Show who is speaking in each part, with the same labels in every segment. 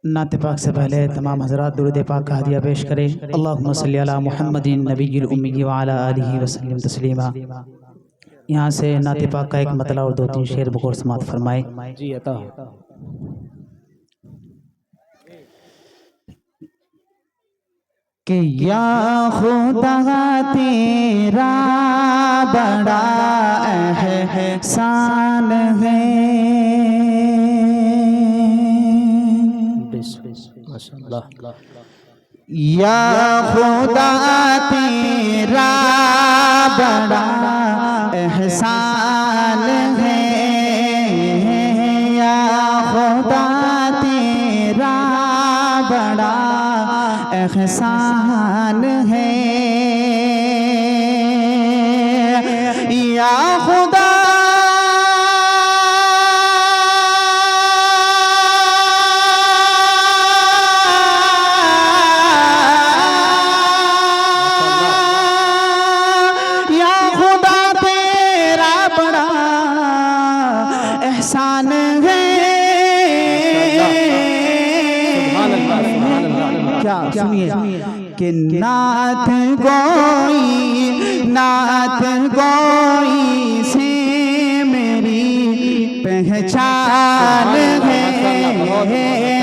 Speaker 1: नात पाक से पहले तमाम हज़रात दुरूद पाक का हदिया पेश करें। अल्लाहुम्मा सल्ली अला मुहम्मदिन नबिय्यिल उम्मी व अला आलिहि वसल्लम तस्लीमा। यहाँ से नात पाक का एक मतला और 2-3 शेर बकौल समात फरमाए।
Speaker 2: जी अता
Speaker 1: कि या खुदा तेरा बड़ा एहसान है,
Speaker 2: माशाअल्लाह।
Speaker 1: या खुदा तेरा बड़ा एहसान है, या खुदा तेरा बड़ा एहसान है, या खुदा एहसान है। क्या सुनिए कि नाथ गोई से मेरी पहचान है,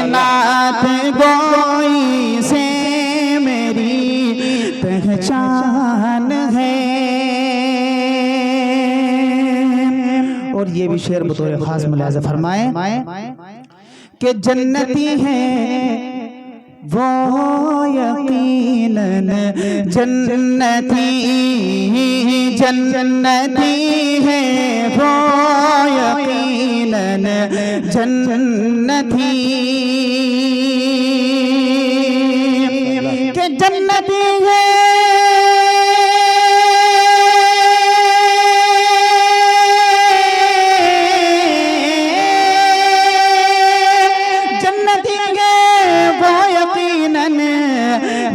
Speaker 1: नाथ गोई से मेरी पहचान है। और ये भी शेर बतौर खास मुलाज़ा फरमाए कि जन्नती है वो यकीनन, जन्नती जन्नती है वो यकीनन, जन्नती के जन्नती है।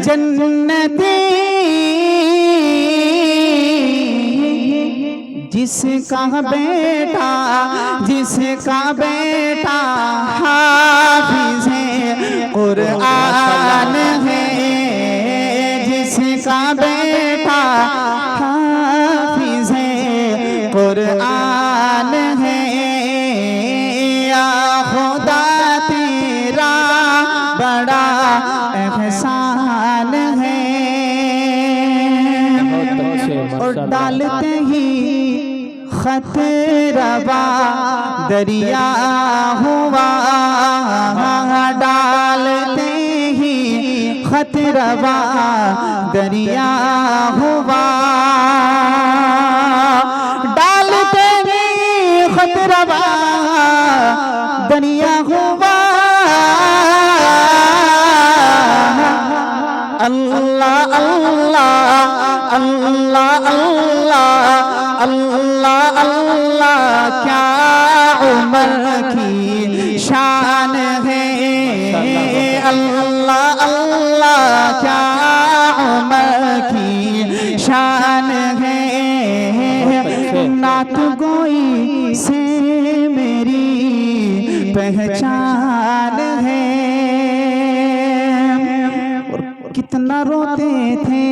Speaker 1: जन्नती जिसका बेटा हाफिज़े कुरान है, जिसका बेटा हाफिज़े कुरान है, या खुदा तेरा बड़ा एहसान है। और डालते ही खतरवा दरिया हुआ, डालते ही खतरवा दरिया हुआ, डालते ही खतरवा दरिया हुआ। अल्लाह अल्लाह अल्लाह अल्लाह अल्लाह अल्लाह, क्या उम्र की शान है, अल्लाह अल्लाह क्या उम्र की शान है। नात गोई से मेरी पहचान है। कितना रोते थे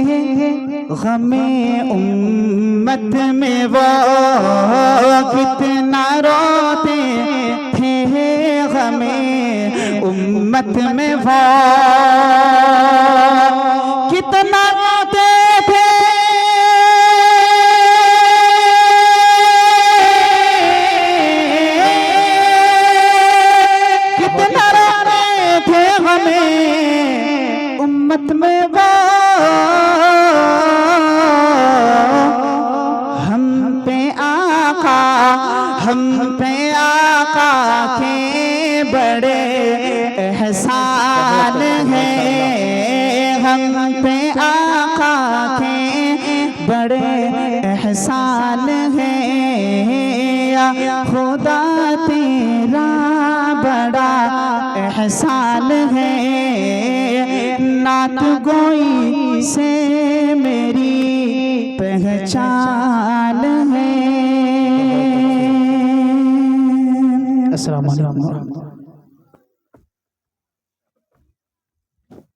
Speaker 1: गमे उम्मत में वो, कितना रोते थे गमे उम्मत में वो, कितना रोते थे उम्मत में वो, हम पे आका के बड़े एहसान हैं, हम पे आका के बड़े एहसान हैं, या खुदा तेरा बड़ा एहसान है। नात गोई से मेरी पहचान है। अस्सलाम वालेकुम।